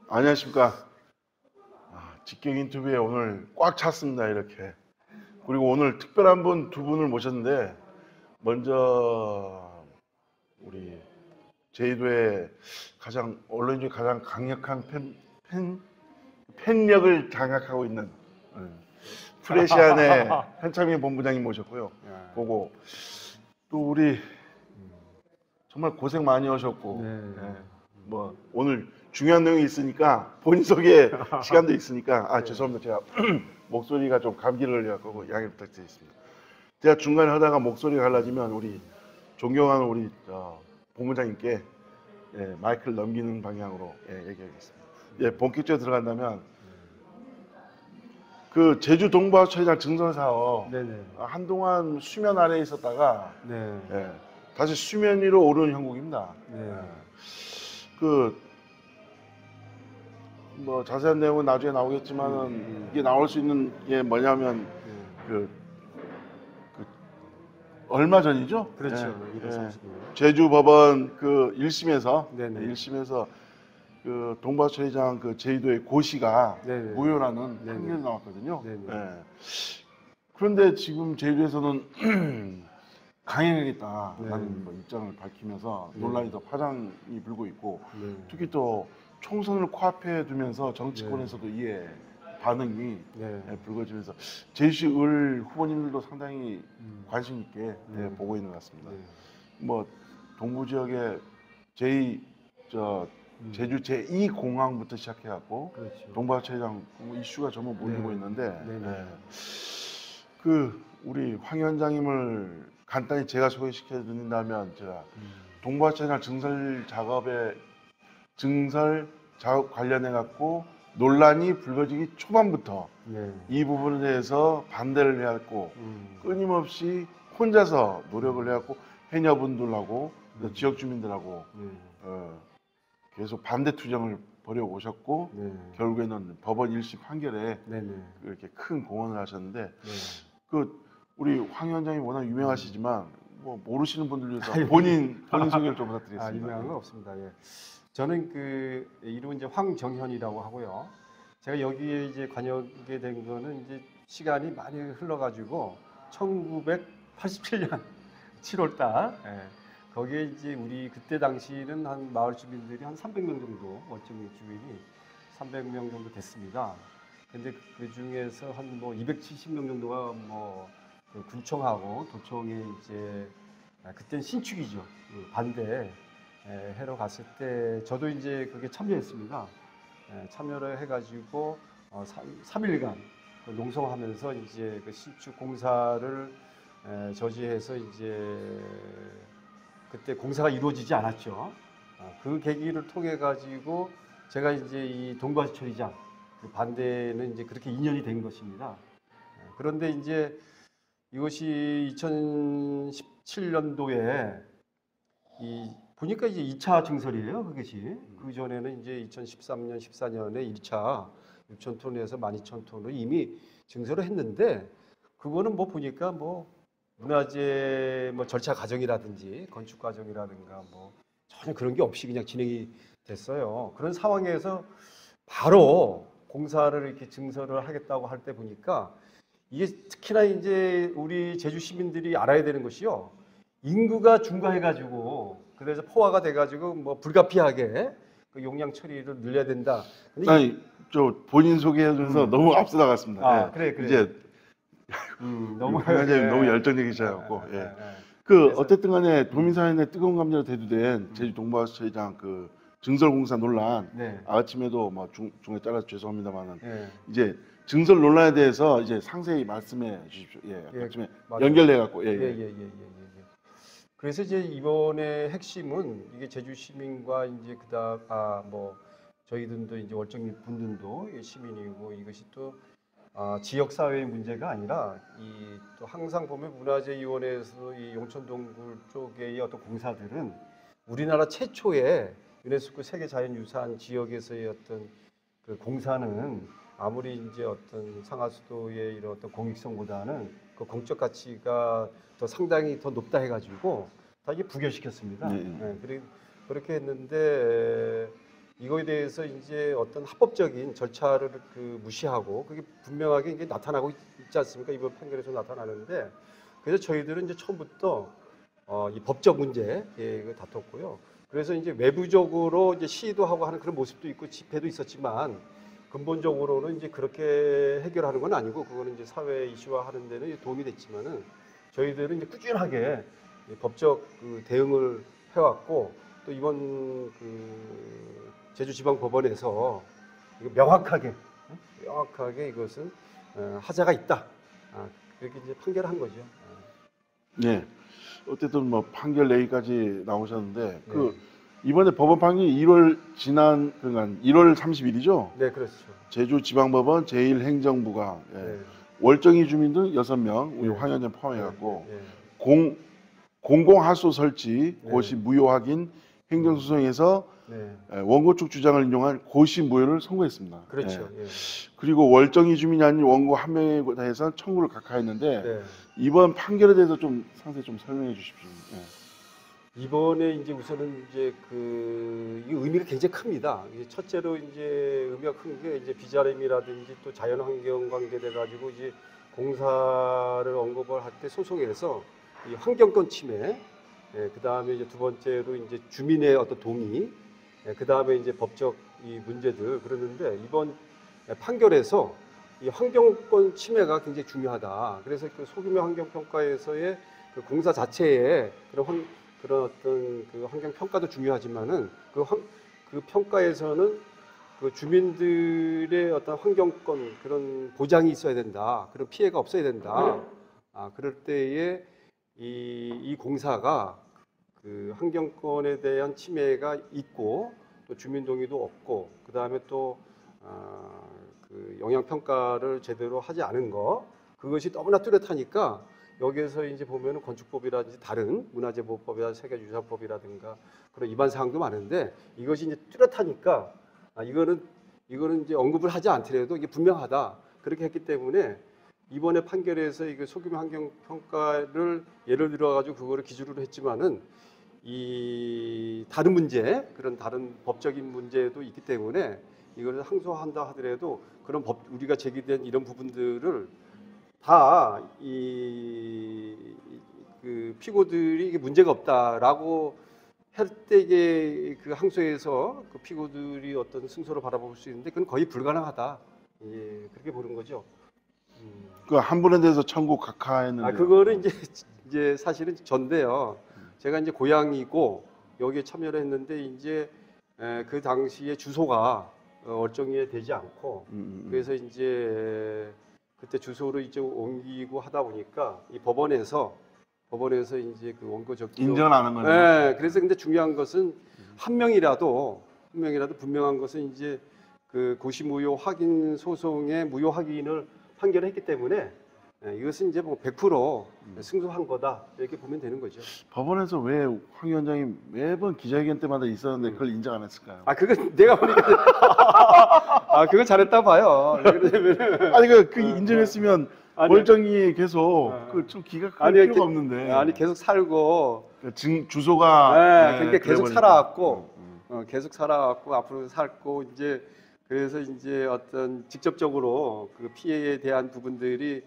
안녕하십니까. 직격 인터뷰에 오늘 꽉 찼습니다. 이렇게. 그리고 오늘 특별한 분 두 분을 모셨는데, 먼저 우리 제주도의 가장 언론 중에 가장 강력한 팬력을 장악하고 있는 프레시안의 한창민 본부장님 모셨고요. 보고 또 우리 정말 고생 많이 하셨고, 뭐 오늘 중요한 내용이 있으니까 본인 소개 시간도 있으니까 죄송합니다. 제가 목소리가 좀 감기를 걸려갖고 양해 부탁드리겠습니다. 제가 중간에 하다가 목소리가 갈라지면 우리 존경하는 우리 본부장님께 마이크를 넘기는 방향으로 얘기하겠습니다. 본격적으로 들어간다면 그 제주 동부하천이랑 증설 사업 한동안 수면 아래에 있었다가 다시 수면 위로 오르는 형국입니다. 뭐 자세한 내용은 나중에 나오겠지만은 이게 나올 수 있는 게 뭐냐면 얼마 전이죠? 그렇죠. 제주 법원 그 1심에서 그 동부하천이장 그 제주도의 고시가 무효라는 판결이 나왔거든요. 그런데 지금 제주에서는 강행하겠다라는 입장을 밝히면서 논란이 더 파장이 불고 있고, 특히 또 총선을 코앞에 두면서 정치권에서도 이에 반응이 불거지면서 제주시 을 후보님들도 상당히 관심 있게 보고 있는 것 같습니다. 뭐 동부 지역의 제주 제2공항부터 시작해갖고 동부하천이장 이슈가 전부 몰리고 있는데 그 우리 황 위원장님을 간단히 제가 소개시켜 드린다면, 제가 동부하천이장 증설 작업 관련해 갖고 논란이 불거지기 초반부터 이 부분에 대해서 반대를 해왔고 끊임없이 혼자서 노력을 해왔고 해녀분들하고 지역 주민들하고 계속 반대 투쟁을 벌여 오셨고 결국에는 법원 1심 판결에 이렇게 큰 공헌을 하셨는데 그 우리 황 위원장이 워낙 유명하시지만 뭐 모르시는 분들 위해서 본인 소개를 좀 부탁드리겠습니다. 유명한 건 없습니다. 저는 그 이름은 이제 황정현이라고 하고요. 제가 여기에 이제 관여하게 된 거는 이제 시간이 많이 흘러가지고 1987년 7월달 거기에 이제 우리 그때 당시는 한 마을 주민들이 한 300명 정도, 월정리 주민이 300명 정도 됐습니다. 근데 그 중에서 한 뭐 270명 정도가 뭐 그 군청하고 도청에 이제 그때는 신축이죠. 반대 해러 갔을 때 저도 이제 그게 참여했습니다. 참여를 해가지고 3일간 농성하면서 이제 그 신축 공사를 저지해서 이제 그때 공사가 이루어지지 않았죠. 그 계기를 통해 가지고 제가 이제 이 동부하천이장 그 반대는 이제 그렇게 인연이 된 것입니다. 그런데 이제 이것이 2017년도에 보니까 이제 2차 증설이에요, 그것이. 그 전에는 이제 2013년, 14년에 1차 6,000톤에서 12,000톤으로 이미 증설을 했는데, 그거는 뭐 보니까 뭐 문화재 뭐 절차 과정이라든지 건축 과정이라든가 뭐 전혀 그런 게 없이 그냥 진행이 됐어요. 그런 상황에서 바로 공사를 이렇게 증설을 하겠다고 할 때 보니까 이게 특히나 이제 우리 제주 시민들이 알아야 되는 것이요. 인구가 증가해가지고 그래서 포화가 돼가지고 뭐 불가피하게 그 용량 처리를 늘려야 된다. 아니 저 본인 소개해주면서 너무 앞서 나갔습니다. 그래. 이제 너무 너무 열정적이셔갖고 어쨌든간에 도민사회의 뜨거운 감정을 대두된 제주 동부하천이장 그 증설공사 논란, 아침에도 뭐 중에 따라서 죄송합니다만은 이제 증설 논란에 대해서 이제 상세히 말씀해 주십시오. 아침에 연결돼갖고 그래서 이제 이번에 핵심은 이게 제주 시민과 이제 그다음 뭐 저희들도 이제 월정리 분들도 시민이고, 이것이 또 지역 사회의 문제가 아니라 이 또 항상 보면 문화재위원회에서 이 용천동굴 쪽의 어떤 공사들은 우리나라 최초의 유네스코 세계자연유산 지역에서의 어떤 그 공사는 아무리 이제 어떤 상하수도의 이런 어떤 공익성보다는 그 공적 가치가 더 상당히 더 높다 해가지고 다 이게 부결시켰습니다. 그렇게 했는데 이거에 대해서 이제 어떤 합법적인 절차를 무시하고 그게 분명하게 이게 나타나고 있지 않습니까? 이번 판결에서 나타나는데 그래서 저희들은 이제 처음부터 이 법적 문제에 다퉜고요. 그래서 이제 외부적으로 이제 시위도 하고 하는 그런 모습도 있고 집회도 있었지만 근본적으로는 이제 그렇게 해결하는 건 아니고 그거는 이제 사회 이슈화하는 데는 도움이 됐지만은 저희들은 이제 꾸준하게 이 법적 대응을 해왔고 또 이번 제주지방법원에서 이거 명확하게 이것은 하자가 있다. 그렇게 이제 판결한 거죠. 네. 어쨌든 뭐 판결 내기까지 나오셨는데 이번에 법원 판결이 1월 그러니까 1월 30일이죠? 네, 그렇죠. 제주지방법원 제1행정부가 네. 월정이 주민들 6명, 우리 네. 황 위원장 포함해갖고 네. 공공하수 설치, 네. 고시 무효 확인 행정소송에서 네. 원고 측 주장을 인용한 고시 무효를 선고했습니다. 그렇죠. 예. 예. 그리고 월정이 주민이 아닌 원고 한 명에 대해서 청구를 각하했는데 네. 이번 판결에 대해서 좀 상세히 좀 설명해 주십시오. 예. 이번에 이제 우선은 이제 이 의미가 굉장히 큽니다. 이제 첫째로 이제 의미가 큰 게 이제 비자림이라든지 또 자연환경 관계돼 가지고 이제 공사를 언급을 할 때 소송에서 이 환경권 침해, 그 다음에 이제 두 번째로 이제 주민의 어떤 동의, 그 다음에 이제 법적 이 문제들 그러는데 이번 판결에서 이 환경권 침해가 굉장히 중요하다. 그래서 그 소규모 환경평가에서의 그 공사 자체에 그런 어떤 그 환경 평가도 중요하지만은 그 평가에서는 그 주민들의 어떤 환경권 그런 보장이 있어야 된다. 그런 피해가 없어야 된다. 그럴 때에 이 공사가 그 환경권에 대한 침해가 있고 또 주민 동의도 없고 그 다음에 또 그 영향 평가를 제대로 하지 않은 거 그것이 너무나 뚜렷하니까. 여기에서 이제 보면은 건축법이라든지 다른 문화재보호법이라든지 세계유산법이라든가 그런 위반 사항도 많은데 이것이 이제 뚜렷하니까 이거는 이제 언급을 하지 않더라도 이게 분명하다 그렇게 했기 때문에 이번에 판결에서 이거 소규모 환경 평가를 예를 들어 가지고 그거를 기준으로 했지만은 이 다른 문제 그런 다른 법적인 문제도 있기 때문에 이거를 항소한다 하더라도 그런 우리가 제기된 이런 부분들을 다 그 피고들이 이게 문제가 없다라고 할 때 이게 그 항소에서 그 피고들이 어떤 승소를 바라볼 수 있는데 그건 거의 불가능하다. 예, 그렇게 보는 거죠. 그 한 분에 대해서 청구 각하했는데. 그거는 이제 사실은 전데요. 제가 이제 고향이고 여기에 참여를 했는데 이제 그 당시에 주소가 월정리에 되지 않고 그래서 이제 그때 주소를 이제 옮기고 하다 보니까 이 법원에서 이제 그 원고 적격 인정을 안 한 거네요. 네, 그래서 근데 중요한 것은 한 명이라도 분명한 것은 이제 그 고시 무효 확인 소송의 무효 확인을 판결했기 때문에 이것은 이제 뭐 100% 승소한 거다 이렇게 보면 되는 거죠. 법원에서 왜 황 위원장이 매번 기자회견 때마다 있었는데 그걸 인정 안 했을까요? 그건 내가 보니까 그건 잘했다 봐요. 아니 그 인정했으면 월정이 계속 좀 기각할 필요가 없는데. 계속 살고 주소가 그러니까 계속 살아왔고 계속 살아왔고 앞으로 살고 이제 그래서 이제 어떤 직접적으로 그 피해에 대한 부분들이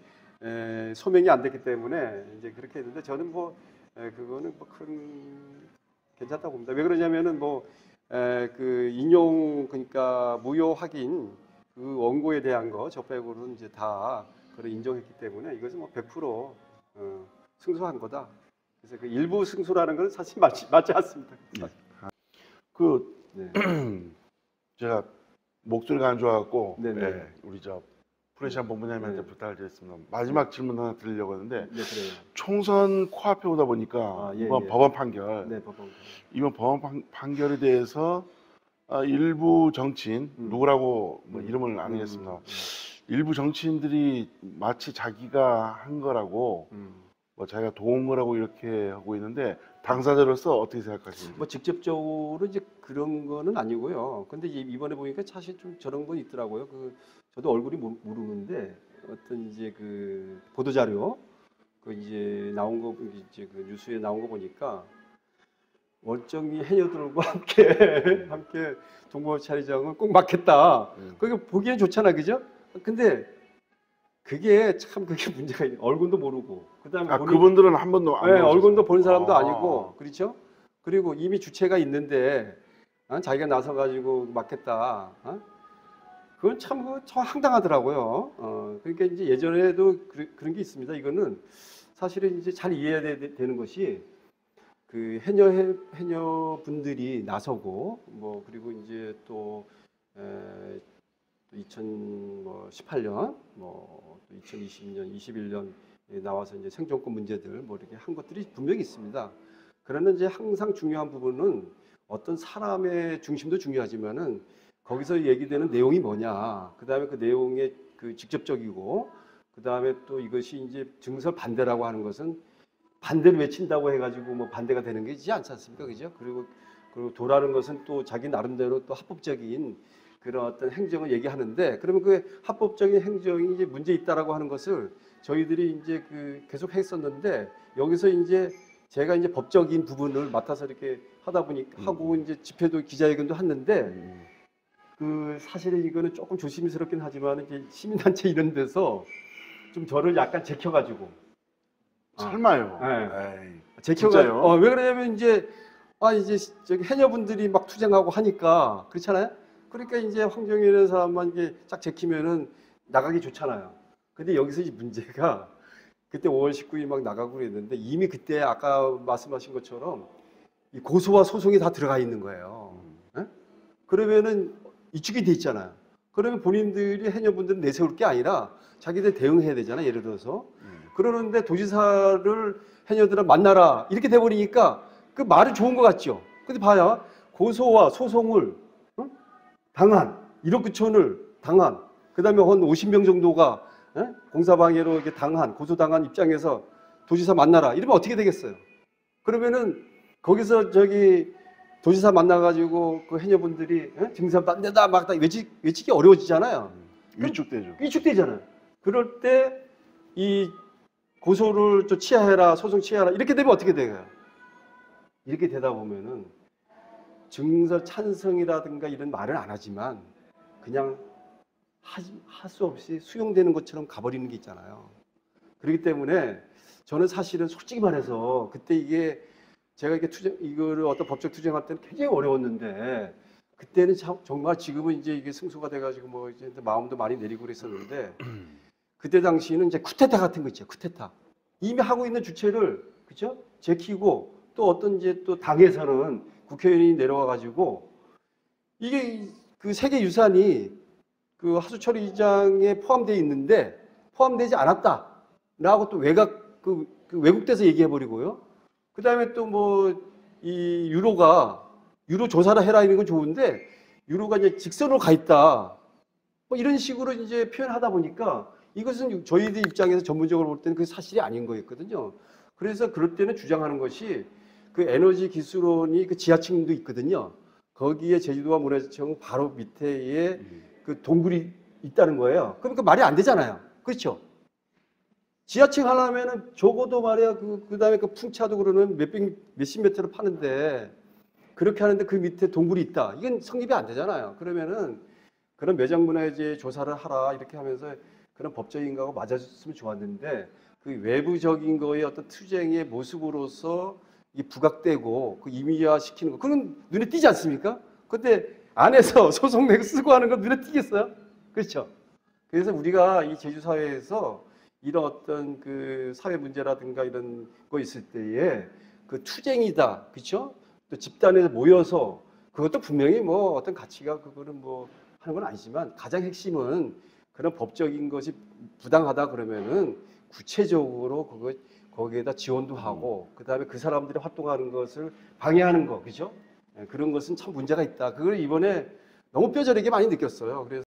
소명이 안 됐기 때문에 이제 그렇게 했는데 저는 뭐 그거는 뭐 큰 괜찮다고 봅니다. 왜 그러냐면은 그 인용 그러니까 무효 확인 그 원고에 대한 거 저 빼고는 이제 다 그걸 인정했기 때문에 이것은 뭐 100% 승소한 거다. 그래서 그 일부 승소라는 건 사실 맞지 않습니다. 제가 목소리가 안 좋아갖고 네네. 우리 프레시안 본부장님한테 네. 부탁을 드렸습니다. 마지막 질문 하나 드리려고 하는데 네, 그래요. 총선 코앞에 오다 보니까 이번 법원 판결 이번 법원 판결에 대해서 일부 정치인 누구라고 뭐 이름을 안 하겠습니다. 일부 정치인들이 마치 자기가 한 거라고 뭐 자기가 도운 거라고 이렇게 하고 있는데 당사자로서 어떻게 생각하시는지? 뭐 직접적으로 이제 그런 거는 아니고요. 근데 이번에 보니까 사실 좀 저런 거 있더라고요. 저도 얼굴이 모르는데 어떤 이제 그 보도 자료 그 이제 나온 거 이제 그 뉴스에 나온 거 보니까 월정리 해녀들과 함께 동호차리장은 꼭 맡겠다. 그게 보기엔 좋잖아, 그죠? 근데 그게 참 그게 문제가 있는. 얼굴도 모르고 그다음에 그분들은 한 번도 안 네, 얼굴도 보셨어요? 본 사람도 아니고 그렇죠? 그리고 이미 주체가 있는데 자기가 나서 가지고 맡겠다. 그건 참 황당하더라고요. 그러니까 이제 예전에도 그런 게 있습니다. 이거는 사실은 이제 잘 이해해야 되는 것이 그 해녀분들이 나서고 뭐 그리고 이제 또 2018년 뭐 2020년, 21년 나와서 이제 생존권 문제들 뭐 이렇게 한 것들이 분명히 있습니다. 그러나 이제 항상 중요한 부분은 어떤 사람의 중심도 중요하지만은 거기서 얘기되는 내용이 뭐냐, 그 다음에 그 내용의 그 직접적이고, 그 다음에 또 이것이 이제 증설 반대라고 하는 것은 반대를 외친다고 해가지고 뭐 반대가 되는 게 있지 않지 않습니까, 그죠? 그리고 도라는 것은 또 자기 나름대로 또 합법적인 그런 어떤 행정을 얘기하는데, 그러면 그 합법적인 행정이 이제 문제 있다라고 하는 것을 저희들이 이제 그 계속 했었는데, 여기서 이제 제가 이제 법적인 부분을 맡아서 이렇게 하다 보니까 하고 이제 집회도 기자회견도 했는데. 그 사실은 이거는 조금 조심스럽긴 하지만 이제 시민단체 이런 데서 좀 저를 약간 제켜가지고 설마요? 네. 제켜가지고 왜 그러냐면 이제 이제 저기 해녀분들이 막 투쟁하고 하니까 그렇잖아요. 그러니까 이제 황정일이라는 사람만 이게 쫙 제키면은 나가기 좋잖아요. 근데 여기서 이 문제가 그때 5월 19일 막 나가고 그랬는데 이미 그때 아까 말씀하신 것처럼 이 고소와 소송이 다 들어가 있는 거예요. 네? 그러면은 위축이 돼 있잖아요. 그러면 본인들이 해녀분들은 내세울 게 아니라 자기들 대응해야 되잖아요. 예를 들어서. 그러는데 도지사를 해녀들은 만나라 이렇게 돼버리니까 그 말이 좋은 것 같죠. 근데 봐야 고소와 소송을 당한 1억 9천을 당한 그 다음에 한 50명 정도가 공사방해로 이렇게 당한 고소당한 입장에서 도지사 만나라 이러면 어떻게 되겠어요? 그러면은 거기서 저기 도지사 만나가지고 그 해녀분들이 증상 딴 데다 막 다 외치기 어려워지잖아요. 위축되죠. 위축되잖아요. 그럴 때 이 고소를 좀 취하해라, 소송 취하해라 이렇게 되면 어떻게 돼요? 이렇게 되다 보면은 증서 찬성이라든가 이런 말은 안 하지만 그냥 할 수 없이 수용되는 것처럼 가버리는 게 있잖아요. 그렇기 때문에 저는 사실은 솔직히 말해서 그때 이게 제가 이거를 어떤 법적 투쟁할 때는 굉장히 어려웠는데 그때는 정말 지금은 이제 이게 승소가 돼가지고 뭐 이제 마음도 많이 내리고 그랬었는데 그때 당시에는 이제 쿠데타 같은 거 있죠. 쿠데타 이미 하고 있는 주체를 그죠? 제키고 또 어떤 이제 또 당에서는 국회의원이 내려와가지고 이게 그 세계 유산이 그 하수처리장에 포함되어 있는데 포함되지 않았다라고 또 그 외국대에서 얘기해버리고요. 그 다음에 또 뭐 이 유로 조사를 해라 이런 건 좋은데 유로가 이제 직선으로 가 있다. 뭐 이런 식으로 이제 표현하다 보니까 이것은 저희들 입장에서 전문적으로 볼 때는 그 사실이 아닌 거였거든요. 그래서 그럴 때는 주장하는 것이 그 에너지 기술원이 그 지하층도 있거든요. 거기에 제주도와 문화재청 바로 밑에에 그 동굴이 있다는 거예요. 그럼 그 말이 안 되잖아요. 그렇죠? 지하층 하려면은 적어도 말이야 그 다음에 그 풍차도 그러는 몇십 메트를 파는데 그렇게 하는데 그 밑에 동굴이 있다. 이건 성립이 안 되잖아요. 그러면은 그런 매장문화재 조사를 하라 이렇게 하면서 그런 법적인 거하고 맞아줬으면 좋았는데 그 외부적인 거의 어떤 투쟁의 모습으로서 이 부각되고 그 이미지화 시키는 거 그건 눈에 띄지 않습니까? 근데 안에서 소송 내고 쓰고 하는 건 눈에 띄겠어요? 그렇죠? 그래서 우리가 이 제주 사회에서 이런 어떤 그 사회 문제라든가 이런 거 있을 때에 그 투쟁이다, 그렇죠? 또 집단에서 모여서 그것도 분명히 뭐 어떤 가치가 그거는 뭐 하는 건 아니지만 가장 핵심은 그런 법적인 것이 부당하다 그러면은 구체적으로 거기에다 지원도 하고 그 다음에 그 사람들이 활동하는 것을 방해하는 거, 그렇죠? 그런 것은 참 문제가 있다. 그걸 이번에 너무 뼈저리게 많이 느꼈어요. 그래서